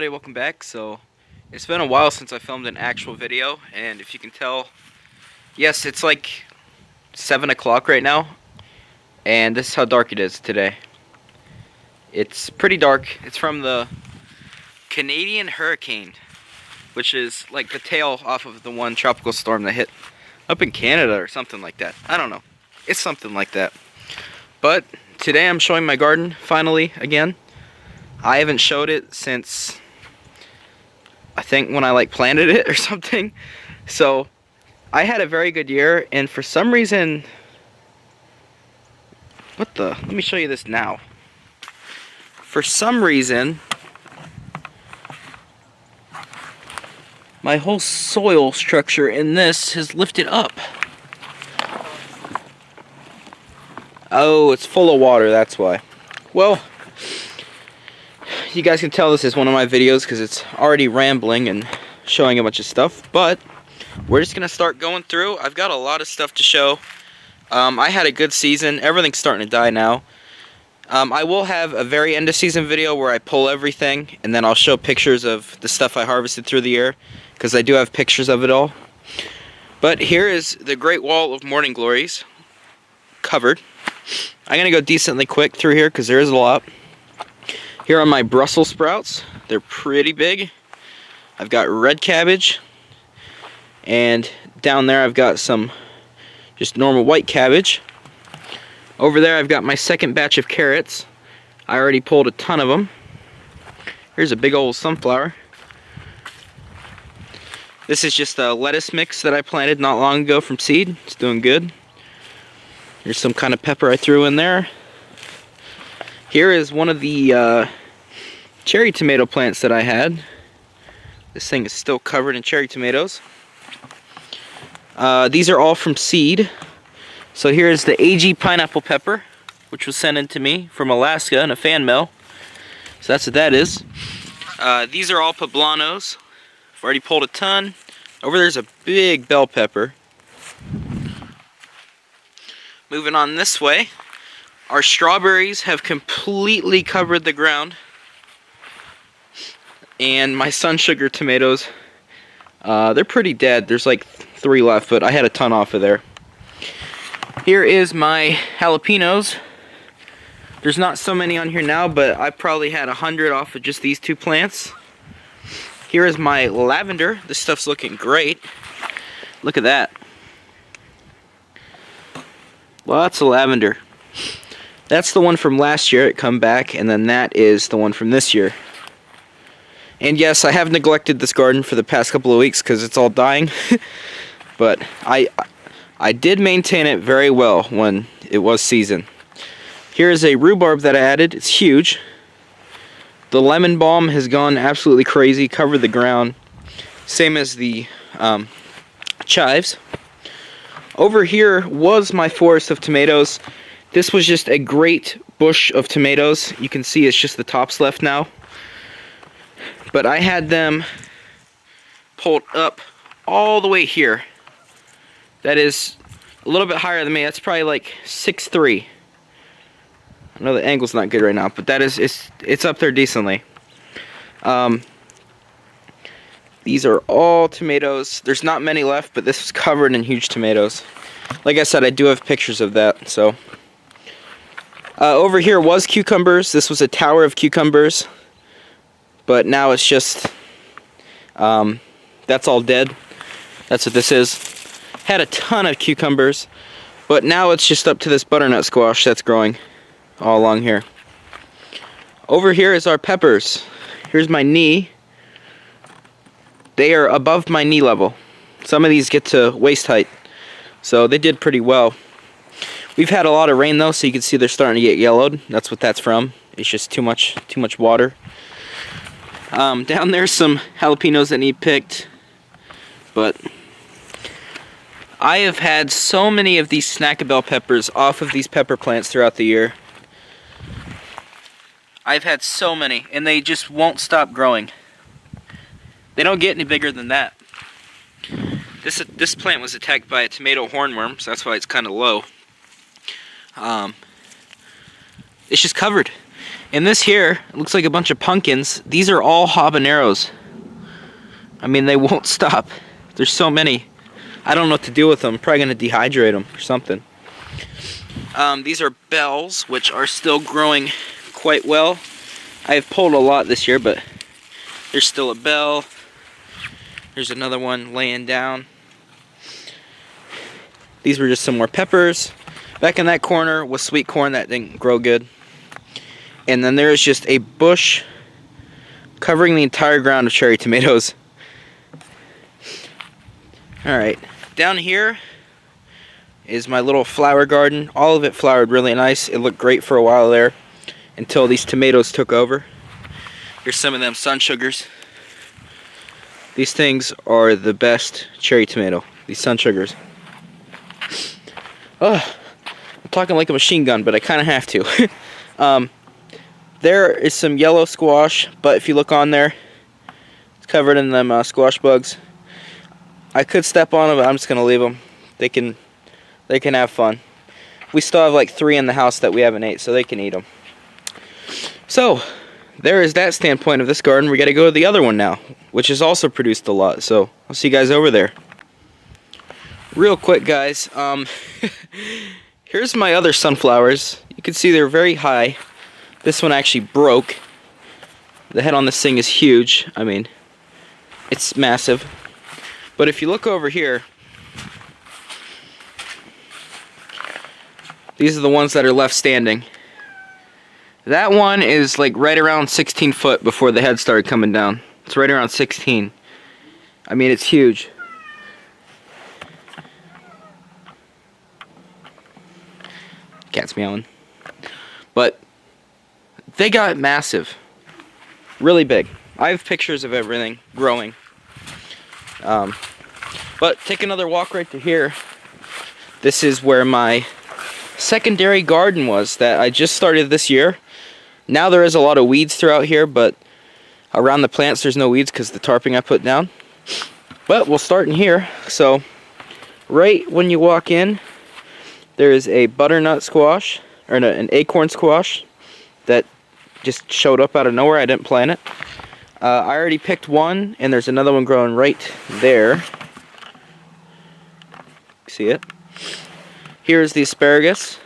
everybody, welcome back. So it's been a while since I filmed an actual video, and if you can tell, yes, it's like 7 o'clock right now, and this is how dark it is today. It's pretty dark. It's from the Canadian hurricane, which is like the tail off of the one tropical storm that hit up in Canada or something like that. I don't know. It's something like that. But today I'm showing my garden finally again. I haven't showed it since I think when I planted it or something. So I had a very good year, and for some reason, let me show you this now. For some reason, my whole soil structure in this has lifted up. Oh, it's full of water, that's why. Well, you guys can tell this is one of my videos because it's already rambling and showing a bunch of stuff, but we're just gonna start going through. I've got a lot of stuff to show. I had a good season. Everything's starting to die now. I will have a very end of season video where I pull everything, and then I'll show pictures of the stuff I harvested through the year, because I do have pictures of it all. But here is the Great Wall of Morning Glories, covered. I'm gonna go decently quick through here because there is a lot. Here are my Brussels sprouts. They're pretty big. I've got red cabbage, and down there I've got some just normal white cabbage. Over there I've got my second batch of carrots. I already pulled a ton of them. Here's a big old sunflower. This is just a lettuce mix that I planted not long ago from seed. It's doing good. Here's some kind of pepper I threw in there. Here is one of the cherry tomato plants that I had. This thing is still covered in cherry tomatoes. These are all from seed. So here is the AG pineapple pepper, which was sent in to me from Alaska in a fan mail. So that's what that is. These are all poblanos. I've already pulled a ton. Over there's a big bell pepper. Moving on this way, our strawberries have completely covered the ground. And my sun sugar tomatoes, they're pretty dead. There's like 3 left, but I had a ton off of there. Here is my jalapenos. There's not so many on here now, but I probably had 100 off of just these 2 plants. Here is my lavender. This stuff's looking great. Look at that. Lots of lavender. That's the one from last year. It come back, and then that is the one from this year. And yes, I have neglected this garden for the past couple of weeks because it's all dying. But I did maintain it very well when it was season. Here is a rhubarb that I added. It's huge. The lemon balm has gone absolutely crazy, covered the ground. Same as the chives. Over here was my forest of tomatoes. This was just a great bush of tomatoes. You can see it's just the tops left now. But I had them pulled up all the way here. That is a little bit higher than me. That's probably like 6'3". I know the angle's not good right now, but that is it's up there decently. These are all tomatoes. There's not many left, but this is covered in huge tomatoes. Like I said, I do have pictures of that. So over here was cucumbers. This was a tower of cucumbers, but now it's just that's all dead. That's what this is. Had a ton of cucumbers, but now it's just up to this butternut squash that's growing all along here. Over here is our peppers. Here's my knee. They are above my knee level. Some of these get to waist height, so they did pretty well. We've had a lot of rain though, so you can see they're starting to get yellowed. That's what that's from. It's just too much water. Down there's some jalapenos that need picked, but I have had so many of these snack bell peppers off of these pepper plants throughout the year. I've had so many, and they just won't stop growing. They don't get any bigger than that. This plant was attacked by a tomato hornworm, so that's why it's kind of low. It's just covered. And this here, it looks like a bunch of pumpkins. These are all habaneros. I mean, they won't stop. There's so many. I don't know what to do with them. I'm probably going to dehydrate them or something. These are bells, which are still growing quite well. I've pulled a lot this year, but there's still a bell. There's another one laying down. These were just some more peppers. Back in that corner was sweet corn that didn't grow good. And then there is just a bush covering the entire ground of cherry tomatoes. Alright, down here is my little flower garden. All of it flowered really nice. It looked great for a while there until these tomatoes took over. Here's some of them sun sugars. These things are the best cherry tomato, these sun sugars. I'm talking like a machine gun, but I kind of have to. There is some yellow squash, but if you look on there, it's covered in them squash bugs. I could step on them, but I'm just gonna leave them. They can have fun. We still have like 3 in the house that we haven't ate, so they can eat them. So there is that standpoint of this garden. We got to go to the other one now, which has also produced a lot. So I'll see you guys over there. Real quick, guys. Here's my other sunflowers. You can see they're very high. This one actually broke. The head on this thing is huge. I mean, it's massive. But if you look over here, these are the ones that are left standing. That one is like right around 16 foot before the head started coming down. It's right around 16. I mean, it's huge. Cat's meowing. But they got massive. Really big. I have pictures of everything growing. But take another walk right to here. This is where my secondary garden was that I just started this year. Now there is a lot of weeds throughout here, but around the plants there's no weeds because the tarping I put down. But we'll start in here. So right when you walk in, there is a butternut squash, or an acorn squash that just showed up out of nowhere. I didn't plant it. I already picked one, and there's another one growing right there. See it? Here's the asparagus.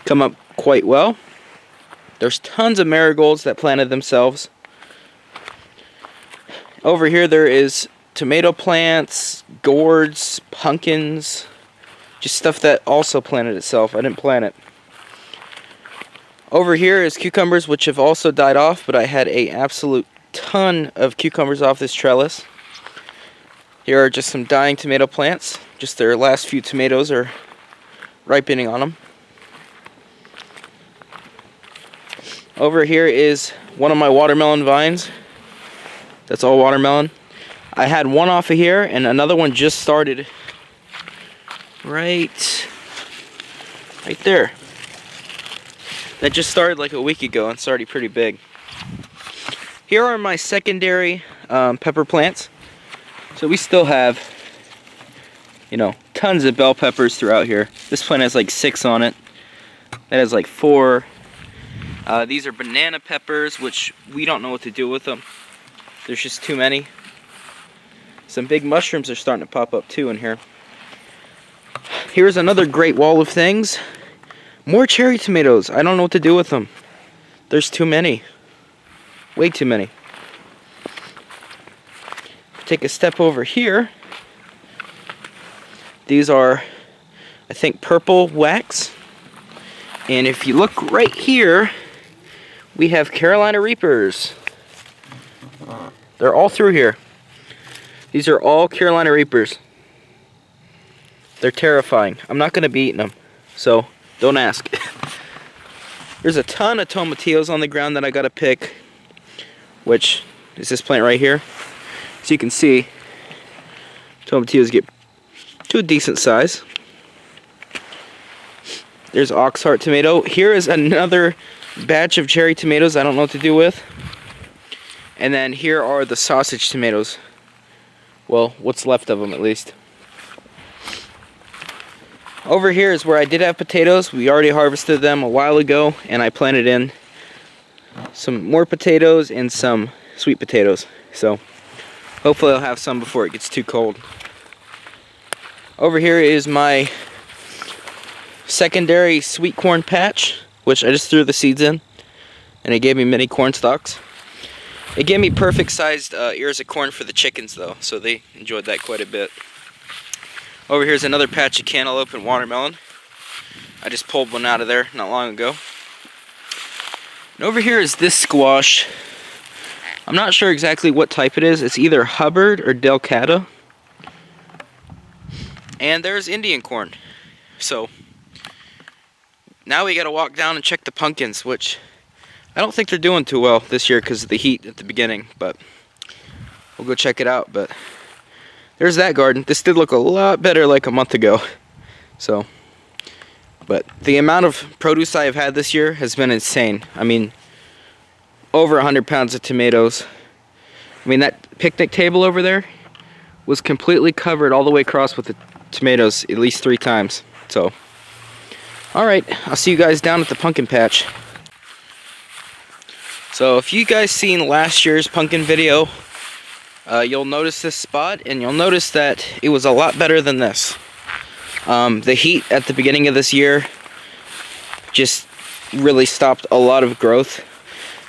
Come up quite well. There's tons of marigolds that planted themselves. Over here there is tomato plants, gourds, pumpkins, just stuff that also planted itself. I didn't plant it. Over here is cucumbers, which have also died off, but I had an absolute ton of cucumbers off this trellis. Here are just some dying tomato plants. Just their last few tomatoes are ripening on them. Over here is one of my watermelon vines. That's all watermelon. I had one off of here, and another one just started right there. That just started like a week ago, and it's already pretty big. Here are my secondary pepper plants. So we still have, you know, tons of bell peppers throughout here. This plant has like 6 on it. That has like 4. These are banana peppers, which we don't know what to do with them. There's just too many. Some big mushrooms are starting to pop up too in here. Here's another great wall of things. More cherry tomatoes. I don't know what to do with them. There's too many. Way too many. Take a step over here. These are, I think, purple wax. And if you look right here, we have Carolina Reapers. They're all through here. These are all Carolina Reapers. They're terrifying. I'm not going to be eating them, so don't ask. There's a ton of tomatillos on the ground that I got to pick, which is this plant right here. So you can see, tomatillos get to a decent size. There's oxheart tomato. Here is another batch of cherry tomatoes I don't know what to do with. And then here are the sausage tomatoes. Well, what's left of them at least. Over here is where I did have potatoes. We already harvested them a while ago, and I planted in some more potatoes and some sweet potatoes. So hopefully I'll have some before it gets too cold. Over here is my secondary sweet corn patch, which I just threw the seeds in, and it gave me mini corn stalks. It gave me perfect sized ears of corn for the chickens though, so they enjoyed that quite a bit. Over here's another patch of cantaloupe and watermelon. I just pulled one out of there not long ago. And over here is this squash. I'm not sure exactly what type it is. It's either Hubbard or Delcata. And there's Indian corn. So now we gotta walk down and check the pumpkins, which I don't think they're doing too well this year because of the heat at the beginning, but we'll go check it out. But there's that garden. This did look a lot better like a month ago. So, but the amount of produce I have had this year has been insane. I mean, over 100 pounds of tomatoes. I mean, that picnic table over there was completely covered all the way across with the tomatoes at least 3 times. So, alright, I'll see you guys down at the pumpkin patch. So if you guys seen last year's pumpkin video, you'll notice this spot, and you'll notice that it was a lot better than this. The heat at the beginning of this year just really stopped a lot of growth.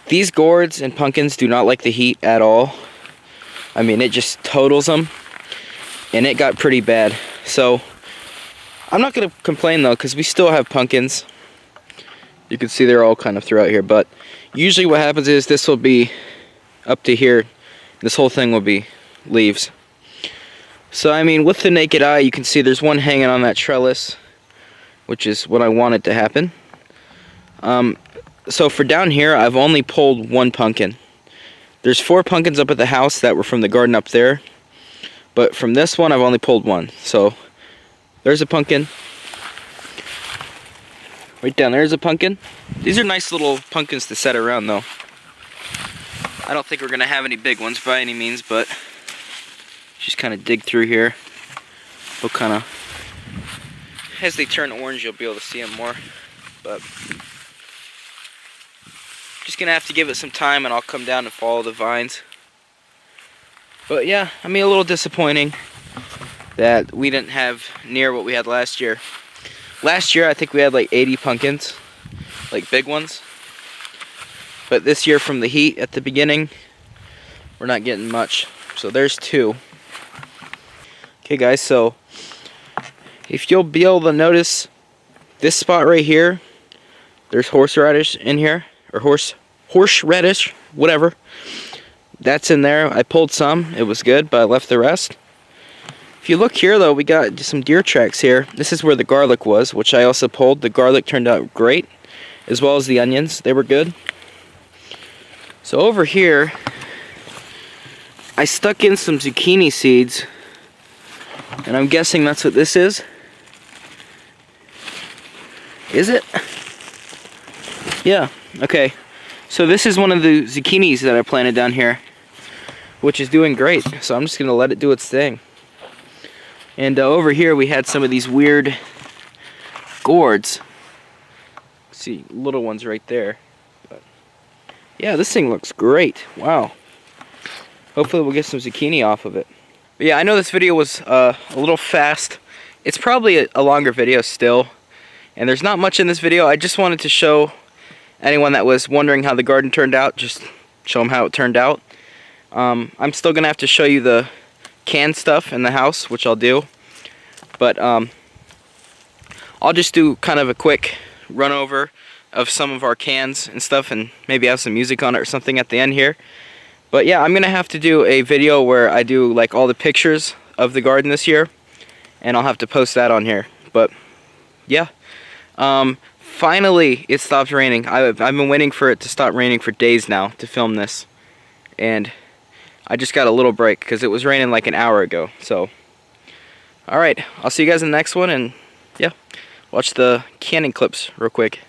These gourds and pumpkins do not like the heat at all. I mean, it just totals them, and it got pretty bad. So I'm not going to complain though, because we still have pumpkins. You can see they're all kind of throughout here, but usually what happens is this will be up to here. This whole thing will be leaves. So I mean, with the naked eye, you can see there's one hanging on that trellis, which is what I wanted to happen. So for down here, I've only pulled 1 pumpkin. There's 4 pumpkins up at the house that were from the garden up there, but from this one, I've only pulled 1. So there's a pumpkin. Right down there's a pumpkin. These are nice little pumpkins to set around though. I don't think we're gonna have any big ones by any means, but just kind of dig through here. We'll kind of, as they turn orange, you'll be able to see them more. But just gonna have to give it some time, and I'll come down and follow the vines. But yeah, I mean, a little disappointing that we didn't have near what we had last year. Last year, I think we had like 80 pumpkins, like big ones. But this year, from the heat at the beginning, we're not getting much. So there's 2. Okay guys, so if you'll be able to notice this spot right here, there's horseradish in here, or horseradish, whatever. That's in there. I pulled some, it was good, but I left the rest. If you look here though, we got some deer tracks here. This is where the garlic was, which I also pulled. The garlic turned out great, as well as the onions. They were good. So over here, I stuck in some zucchini seeds, and I'm guessing that's what this is. Is it? Yeah, okay. So this is one of the zucchinis that I planted down here, which is doing great. So I'm just gonna let it do its thing. And over here we had some of these weird gourds. See, little ones right there. But yeah, this thing looks great. Wow. Hopefully we'll get some zucchini off of it. But yeah, I know this video was a little fast. It's probably a longer video still. And there's not much in this video. I just wanted to show anyone that was wondering how the garden turned out, just show them how it turned out. I'm still going to have to show you the canned stuff in the house, which I'll do. But I'll just do kind of a quick run over of some of our cans and stuff, and maybe have some music on it or something at the end here. But yeah, I'm going to have to do a video where I do like all the pictures of the garden this year, and I'll have to post that on here. But yeah, finally it stopped raining. I've been waiting for it to stop raining for days now to film this, and I just got a little break because it was raining like an hour ago. So alright, I'll see you guys in the next one, and yeah, watch the canning clips real quick.